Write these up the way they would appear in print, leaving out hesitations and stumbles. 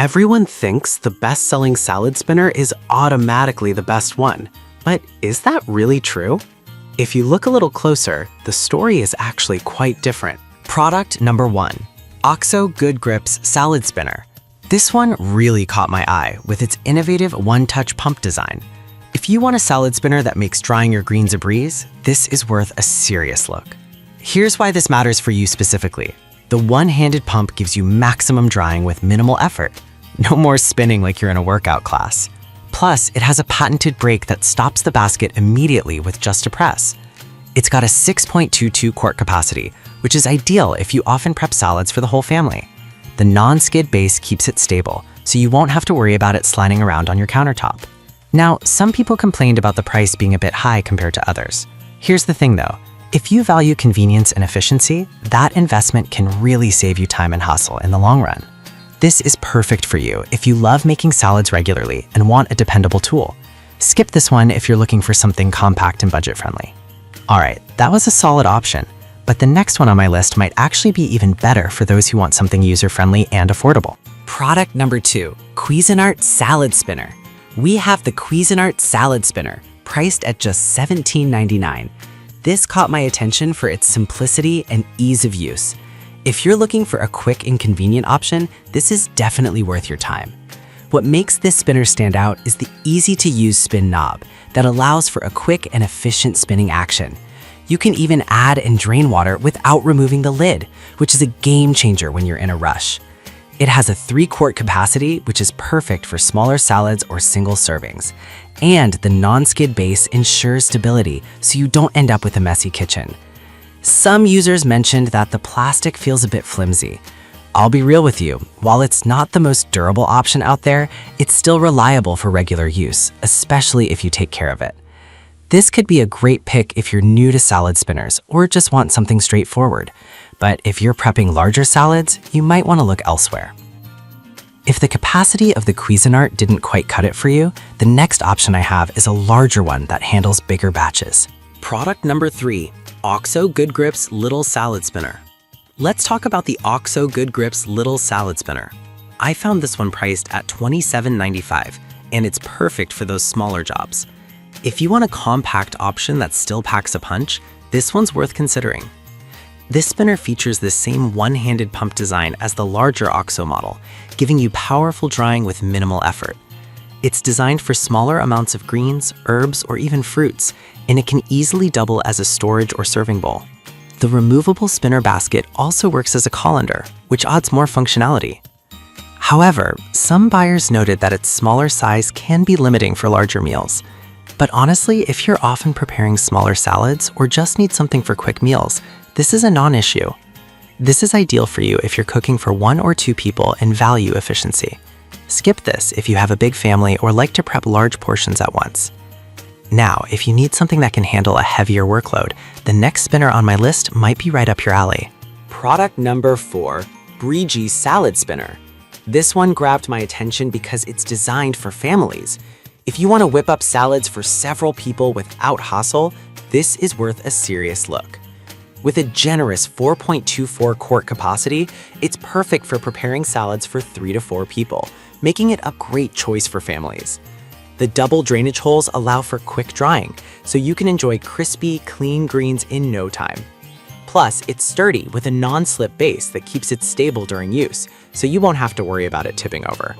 Everyone thinks the best-selling salad spinner is automatically the best one, but is that really true? If you look a little closer, the story is actually quite different. Product number 1, OXO Good Grips Salad Spinner. This one really caught my eye with its innovative one-touch pump design. If you want a salad spinner that makes drying your greens a breeze, this is worth a serious look. Here's why this matters for you specifically. The one-handed pump gives you maximum drying with minimal effort. No more spinning like you're in a workout class. Plus, it has a patented brake that stops the basket immediately with just a press. It's got a 6.22 quart capacity, which is ideal if you often prep salads for the whole family. The non-skid base keeps it stable, so you won't have to worry about it sliding around on your countertop. Now, some people complained about the price being a bit high compared to others. Here's the thing though, if you value convenience and efficiency, that investment can really save you time and hustle in the long run. This is perfect for you if you love making salads regularly and want a dependable tool. Skip this one if you're looking for something compact and budget-friendly. Alright, that was a solid option, but the next one on my list might actually be even better for those who want something user-friendly and affordable. Product number 2, Cuisinart Salad Spinner. We have the Cuisinart Salad Spinner, priced at just $17.99. This caught my attention for its simplicity and ease of use. If you're looking for a quick and convenient option, this is definitely worth your time. What makes this spinner stand out is the easy-to-use spin knob that allows for a quick and efficient spinning action. You can even add and drain water without removing the lid, which is a game changer when you're in a rush. It has a 3-quart capacity, which is perfect for smaller salads or single servings. And the non-skid base ensures stability so you don't end up with a messy kitchen. Some users mentioned that the plastic feels a bit flimsy. I'll be real with you, while it's not the most durable option out there, it's still reliable for regular use, especially if you take care of it. This could be a great pick if you're new to salad spinners or just want something straightforward. But if you're prepping larger salads, you might want to look elsewhere. If the capacity of the Cuisinart didn't quite cut it for you, the next option I have is a larger one that handles bigger batches. Product number 3, OXO Good Grips Little Salad Spinner. Let's talk about the OXO Good Grips Little Salad Spinner. I found this one priced at $27.95, and it's perfect for those smaller jobs. If you want a compact option that still packs a punch, this one's worth considering. This spinner features the same one-handed pump design as the larger OXO model, giving you powerful drying with minimal effort. It's designed for smaller amounts of greens, herbs, or even fruits, and it can easily double as a storage or serving bowl. The removable spinner basket also works as a colander, which adds more functionality. However, some buyers noted that its smaller size can be limiting for larger meals. But honestly, if you're often preparing smaller salads or just need something for quick meals, this is a non-issue. This is ideal for you if you're cooking for 1 or 2 people and value efficiency. Skip this if you have a big family or like to prep large portions at once. Now, if you need something that can handle a heavier workload, the next spinner on my list might be right up your alley. Product number 4, Breezy Salad Spinner. This one grabbed my attention because it's designed for families. If you want to whip up salads for several people without hassle, this is worth a serious look. With a generous 4.24 quart capacity, it's perfect for preparing salads for 3 to 4 people, making it a great choice for families. The double drainage holes allow for quick drying, so you can enjoy crispy, clean greens in no time. Plus, it's sturdy with a non-slip base that keeps it stable during use, so you won't have to worry about it tipping over.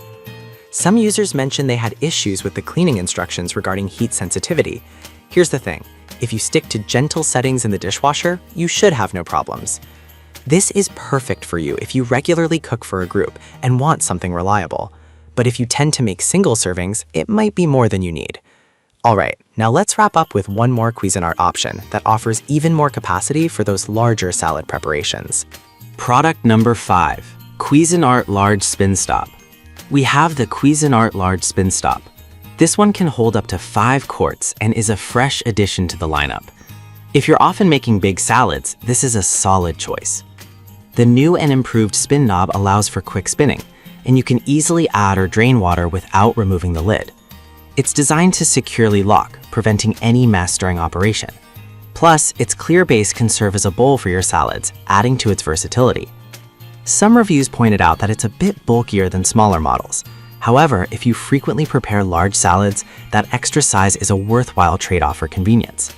Some users mentioned they had issues with the cleaning instructions regarding heat sensitivity. Here's the thing, if you stick to gentle settings in the dishwasher, you should have no problems. This is perfect for you if you regularly cook for a group and want something reliable. But if you tend to make single servings, it might be more than you need. Alright, now let's wrap up with one more Cuisinart option that offers even more capacity for those larger salad preparations. Product number 5, Cuisinart Large Spin Stop. We have the Cuisinart Large Spin Stop. This one can hold up to 5 quarts and is a fresh addition to the lineup. If you're often making big salads, this is a solid choice. The new and improved spin knob allows for quick spinning, and you can easily add or drain water without removing the lid. It's designed to securely lock, preventing any mess during operation. Plus, its clear base can serve as a bowl for your salads, adding to its versatility. Some reviews pointed out that it's a bit bulkier than smaller models. However, if you frequently prepare large salads, that extra size is a worthwhile trade-off for convenience.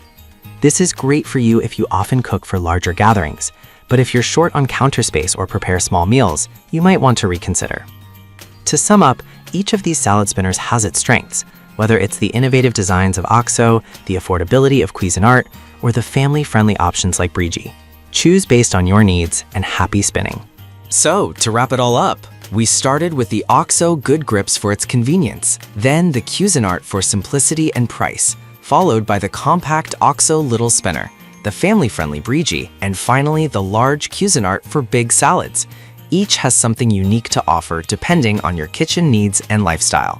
This is great for you if you often cook for larger gatherings, but if you're short on counter space or prepare small meals, you might want to reconsider. To sum up, each of these salad spinners has its strengths, whether it's the innovative designs of OXO, the affordability of Cuisinart, or the family-friendly options like Brigi. Choose based on your needs and happy spinning. So, to wrap it all up, we started with the OXO Good Grips for its convenience, then the Cuisinart for simplicity and price, followed by the compact OXO Little Spinner, the family-friendly Brigi, and finally the large Cuisinart for big salads. Each has something unique to offer depending on your kitchen needs and lifestyle.